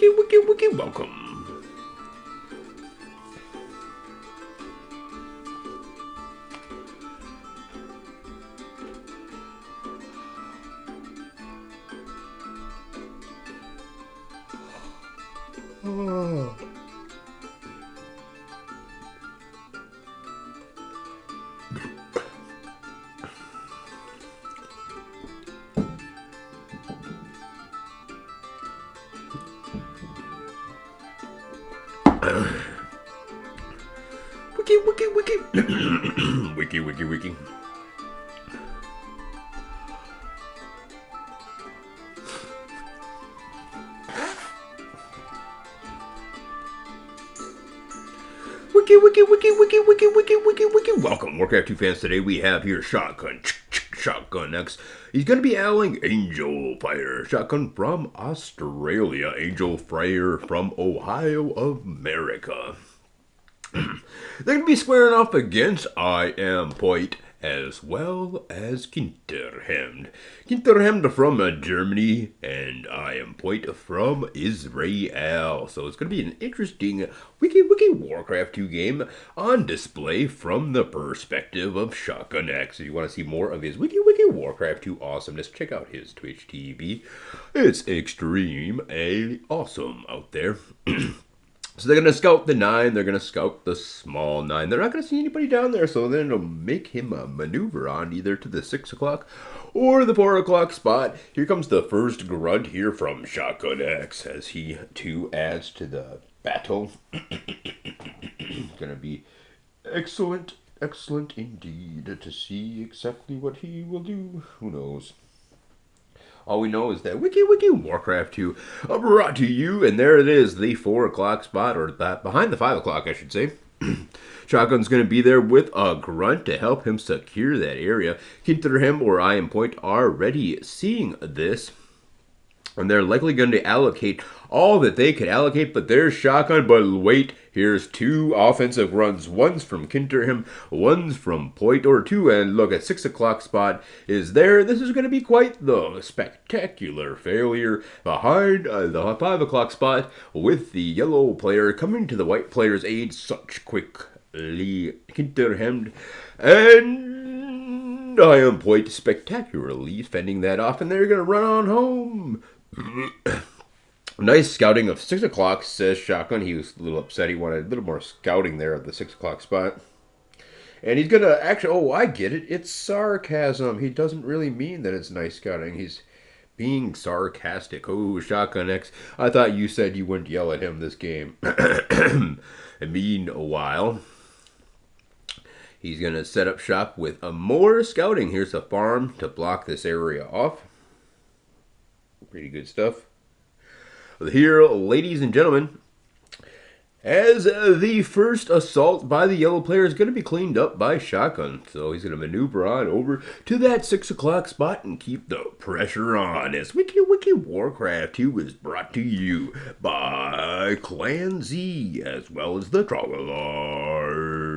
wiki, welcome. Oh. Wiki. Wiki. Welcome, Warcraft 2 fans. Today we have here Shotgun X. He's going to be battling Angelfire. Shotgun from Australia. Angelfire from Ohio of America. They're going to be squaring off against poiuyt as well as kniterrhemd. Kniterrhemd from Germany and poiuyt from Israel. So it's going to be an interesting wiki Warcraft 2 game on display from the perspective of Shotgun X. If you want to see more of his wiki Warcraft 2 awesomeness, check out his Twitch TV. It's extremely awesome out there. So they're going to scout the 9, they're going to scout the small 9. They're not going to see anybody down there, so then it'll make him maneuver on either to the 6 o'clock or the 4 o'clock spot. Here comes the first grunt here from Shotgun X as he too adds to the battle. It's going to be excellent indeed to see exactly what he will do. Who knows? All we know is that wiki Warcraft 2 brought to you, and there it is, the 4 o'clock spot, or that behind the 5 o'clock, I should say. Shotgun's going to be there with a grunt to help him secure that area. kniterrhemd or poiuyt are already seeing this, and they're likely going to allocate all that they could allocate, but there's Shotgun. But wait, here's 2 offensive runs. One's from kniterrhemd, one's from poiuyt or 2, and look, at 6 o'clock spot is there. This is going to be quite the spectacular failure behind the 5 o'clock spot with the yellow player coming to the white player's aid such quickly. kniterrhemd and poiuyt spectacularly fending that off, and they're going to run on home. Nice scouting of 6 o'clock, says Shotgun. He was a little upset. He wanted a little more scouting there at the 6 o'clock spot. And he's going to actually... Oh, I get it. It's sarcasm. He doesn't really mean that it's nice scouting. He's being sarcastic. Oh, Shotgun X. I thought you said you wouldn't yell at him this game. Meanwhile, he's going to set up shop with more scouting. Here's a farm to block this area off. Pretty good stuff. Here, ladies and gentlemen, as the first assault by the yellow player is going to be cleaned up by Shotgun. So he's going to maneuver on over to that 6 o'clock spot and keep the pressure on. As wiki Warcraft 2 is brought to you by Clan Z as well as the Trogglart.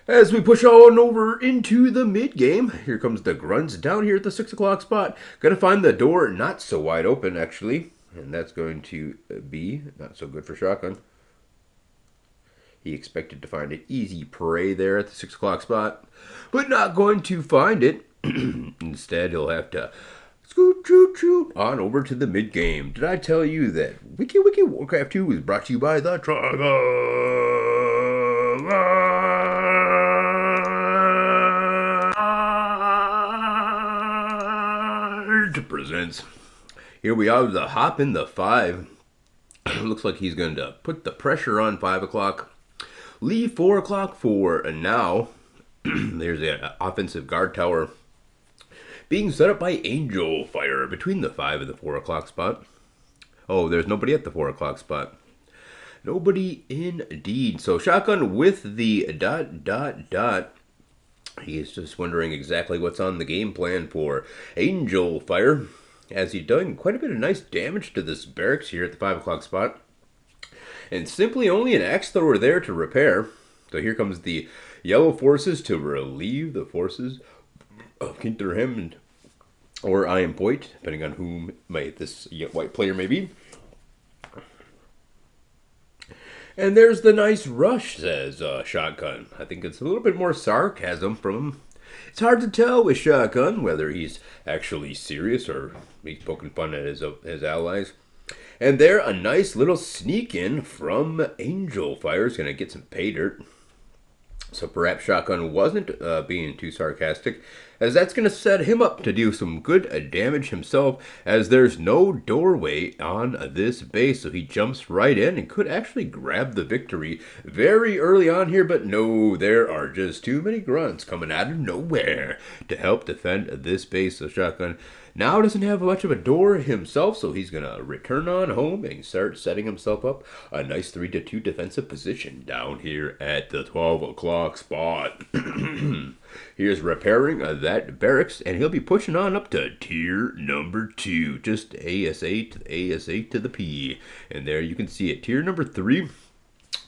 As we push on over into the mid-game, here comes the grunts down here at the 6 o'clock spot. Gonna find the door not so wide open, actually. And that's going to be not so good for Shotgun. He expected to find an easy prey there at the 6 o'clock spot, but not going to find it. Instead, he'll have to scoot on over to the mid-game. Did I tell you that wiki Warcraft 2 is brought to you by the Trogglart? Presents. Here we are, the hop in the 5. Looks like he's going to put the pressure on 5 o'clock. Leave 4 o'clock for now. There's an offensive guard tower being set up by Angelfire between the 5 and the 4 o'clock spot. Oh, there's nobody at the 4 o'clock spot. Nobody indeed. So Shotgun with the ... He is just wondering exactly what's on the game plan for Angelfire, as he's done quite a bit of nice damage to this barracks here at the 5 o'clock spot. And simply only an axe thrower there to repair. So here comes the yellow forces to relieve the forces of kniterrhemd or I am poiuyt, depending on whom this white player may be. And there's the nice rush, says Shotgun. I think it's a little bit more sarcasm from him. It's hard to tell with Shotgun whether he's actually serious or he's poking fun at his allies. And there, a nice little sneak in from Angelfire is going to get some pay dirt. So perhaps Shotgun wasn't being too sarcastic, as that's going to set him up to do some good damage himself, as there's no doorway on this base, so he jumps right in and could actually grab the victory very early on here, but no, there are just too many grunts coming out of nowhere to help defend this base. So Shotgun now doesn't have much of a door himself, so he's going to return on home and start setting himself up a nice 3-2 defensive position down here at the 12 o'clock spot. Here's repairing that barracks, and he'll be pushing on up to tier number 2. Just AS8 to the P. And there you can see it. Tier number 3,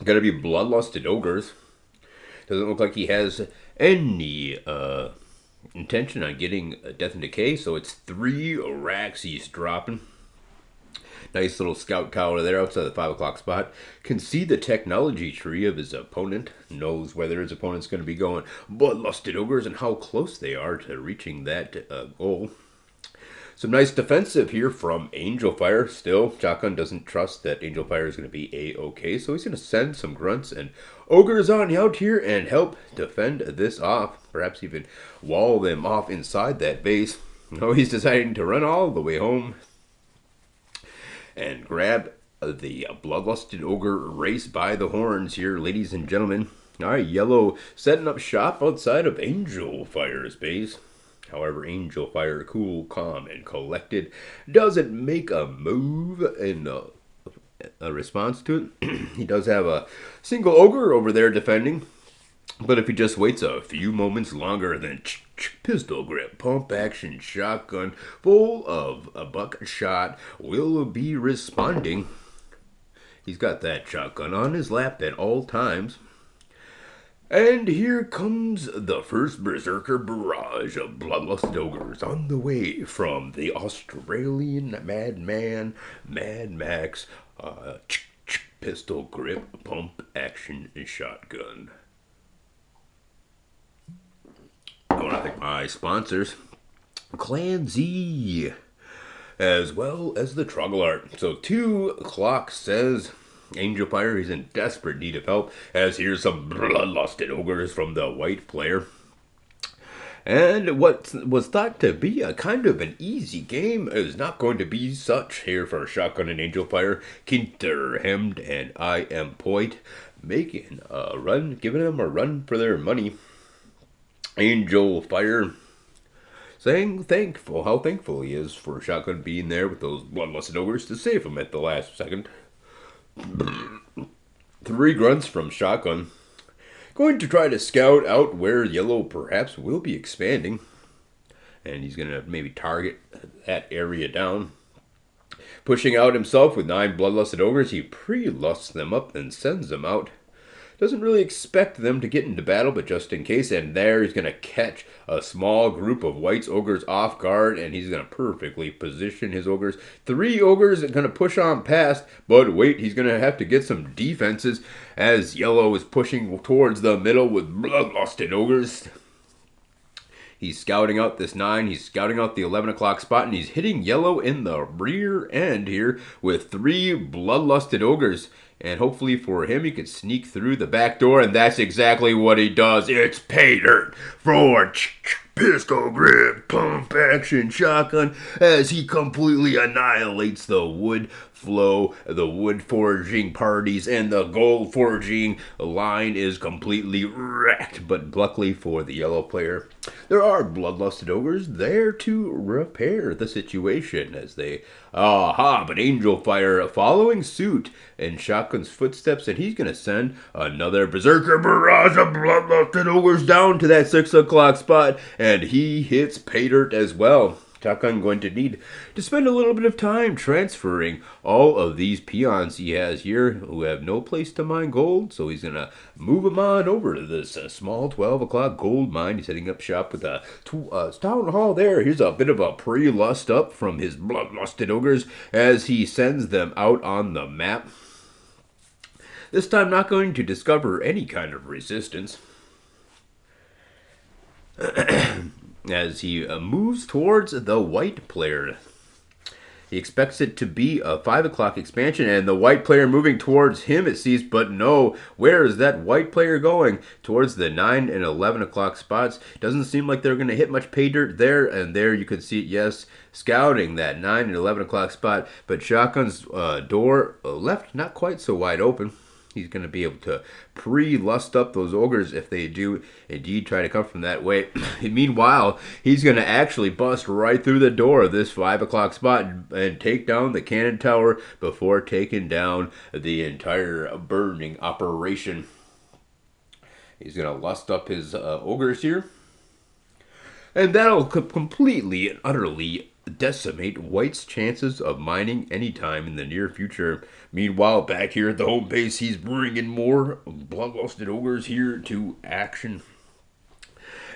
going to be bloodlusted ogres. Doesn't look like he has any intention on getting Death and Decay, so it's 3 racks he's dropping. Nice little scout tower there outside the 5 o'clock spot. Can see the technology tree of his opponent. Knows whether his opponent's going to be going bloodlusted ogres and how close they are to reaching that goal. Some nice defensive here from Angelfire. Still, Shotgun doesn't trust that Angelfire is going to be A-okay, so he's going to send some grunts and ogres on out here and help defend this off. Perhaps even wall them off inside that base. No, he's deciding to run all the way home and grab the bloodlusted ogre race by the horns here, ladies and gentlemen. All right, Yellow setting up shop outside of Angelfire's base. However, Angelfire, cool, calm, and collected, doesn't make a move in a response to it. He does have a single ogre over there defending, but if he just waits a few moments longer, then pistol grip, pump action, shotgun, full of a buckshot will be responding. He's got that shotgun on his lap at all times. And here comes the first Berserker barrage of bloodlust ogres on the way from the Australian madman, Mad Max, pistol grip, pump action, shotgun. I want to thank my sponsors, Clan Z, as well as the Troglart. So 2 o'clock says Angelfire is in desperate need of help, as here's some bloodlusted ogres from the white player. And what was thought to be a kind of an easy game is not going to be such here for Shotgun and Angelfire. kniterrhemd and I am poiuyt making a run, giving them a run for their money. Angelfire saying how thankful he is for Shotgun being there with those bloodlusted ogres to save him at the last second. 3 grunts from Shotgun. Going to try to scout out where Yellow perhaps will be expanding. And he's going to maybe target that area down. Pushing out himself with 9 bloodlusted ogres, he pre-lusts them up and sends them out. Doesn't really expect them to get into battle, but just in case. And there he's going to catch a small group of White's ogres off guard, and he's going to perfectly position his ogres. 3 ogres are going to push on past, but wait, he's going to have to get some defenses as Yellow is pushing towards the middle with bloodlusted ogres. He's scouting out this 9. He's scouting out the 11 o'clock spot, and he's hitting Yellow in the rear end here with 3 bloodlusted ogres. And hopefully for him, he could sneak through the back door, and that's exactly what he does. It's pay dirt for pistol grip, pump action, shotgun, as he completely annihilates the wood flow, the wood forging parties, and the gold forging line is completely wrecked. But luckily for the Yellow player, there are bloodlusted ogres there to repair the situation as they but Angelfire following suit in Shotgun's footsteps, and he's going to send another Berserker barrage of bloodlusted ogres down to that 6 o'clock spot, and he hits pay dirt as well. Shotgun going to need to spend a little bit of time transferring all of these peons he has here who have no place to mine gold. So he's going to move them on over to this small 12 o'clock gold mine. He's setting up shop with a town hall there. Here's a bit of a pre-lust up from his bloodlusted ogres as he sends them out on the map. This time not going to discover any kind of resistance. As he moves towards the white player. He expects it to be a 5 o'clock expansion, and the white player moving towards him, it seems, but no. Where is that white player going? Towards the 9 and 11 o'clock spots. Doesn't seem like they're going to hit much pay dirt there, and there you can see it, yes, scouting that 9 and 11 o'clock spot, but Shotgun's door left not quite so wide open. He's going to be able to pre-lust up those ogres if they do indeed try to come from that way. Meanwhile, he's going to actually bust right through the door of this 5 o'clock spot and take down the cannon tower before taking down the entire burning operation. He's going to lust up his ogres here. And that'll completely and utterly decimate White's chances of mining anytime in the near future. Meanwhile, back here at the home base, he's bringing more bloodlusted ogres here to action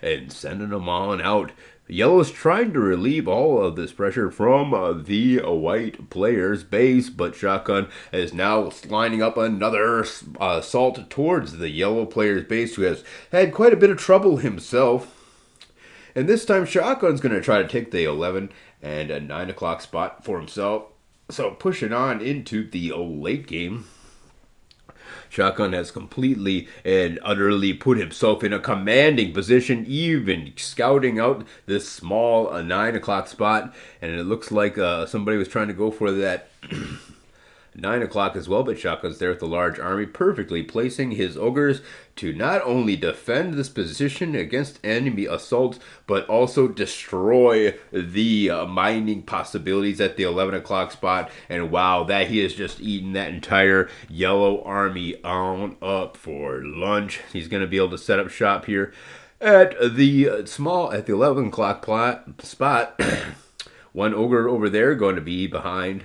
and sending them on out. Yellow's trying to relieve all of this pressure from the white player's base, but Shotgun is now lining up another assault towards the yellow player's base, who has had quite a bit of trouble himself. And this time, Shotgun's going to try to take the 11 and a 9 o'clock spot for himself. So pushing on into the late game. Shotgun has completely and utterly put himself in a commanding position, even scouting out this small 9 o'clock spot. And it looks like somebody was trying to go for that 9 o'clock as well, but Shotgun's there with a large army, perfectly placing his ogres to not only defend this position against enemy assaults, but also destroy the mining possibilities at the 11 o'clock spot. And wow, that he has just eaten that entire yellow army on up for lunch. He's going to be able to set up shop here at the 11 o'clock spot. One ogre over there going to be behind.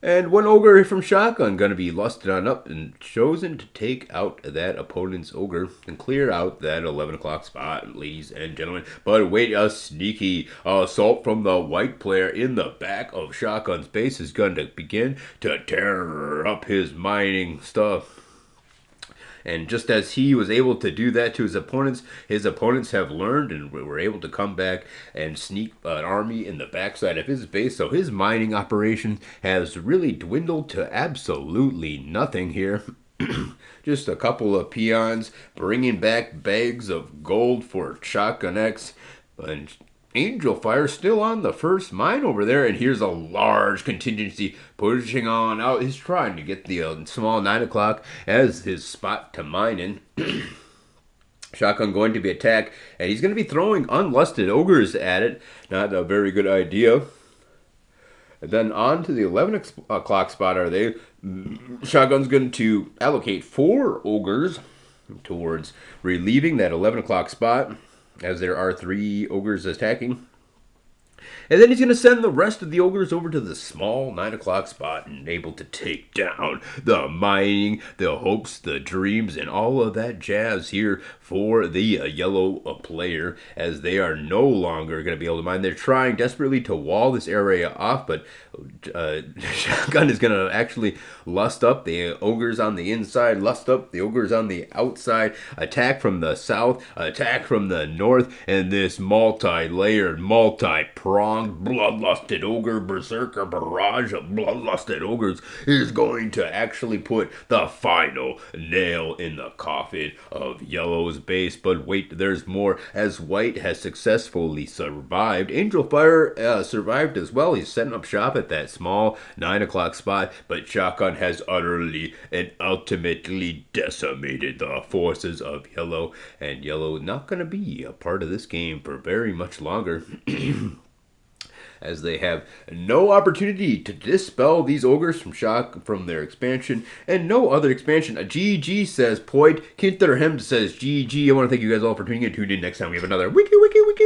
And one ogre from Shotgun going to be lusted on up and chosen to take out that opponent's ogre and clear out that 11 o'clock spot, ladies and gentlemen. But wait, a sneaky assault from the white player in the back of Shotgun's base is going to begin to tear up his mining stuff. And just as he was able to do that to his opponents have learned and were able to come back and sneak an army in the backside of his base. So his mining operation has really dwindled to absolutely nothing here. Just a couple of peons bringing back bags of gold for Shotgun X. And Angelfire still on the first mine over there, and here's a large contingency pushing on out. He's trying to get the small 9 o'clock as his spot to mine in. Shotgun going to be attacked, and he's going to be throwing unlusted ogres at it. Not a very good idea. And then on to the 11 o'clock spot are they. Shotgun's going to allocate 4 ogres towards relieving that 11 o'clock spot, as there are 3 ogres attacking. And then he's going to send the rest of the ogres over to the small 9 o'clock spot and able to take down the mining, the hopes, the dreams, and all of that jazz here for the yellow player, as they are no longer going to be able to mine. They're trying desperately to wall this area off, but Shotgun is going to actually lust up the ogres on the inside, lust up the ogres on the outside, attack from the south, attack from the north, and this multi-layered, multi-pronged, bloodlusted ogre berserker barrage of bloodlusted ogres is going to actually put the final nail in the coffin of Yellow's base. But wait, there's more, as White has successfully survived. Angelfire survived as well. He's setting up shop at that small 9 o'clock spot, but Shotgun has utterly and ultimately decimated the forces of Yellow, and Yellow not going to be a part of this game for very much longer. as they have no opportunity to dispel these ogres from their expansion, and no other expansion. A GG says poiuyt. kniterrhemd says GG. I want to thank you guys all for tuning in. Tune in next time we have another Wiki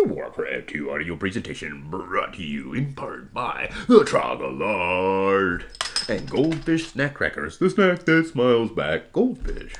Warcraft 2 audio presentation brought to you in part by the Troglard and Goldfish Snack Crackers, the snack that smiles back. Goldfish.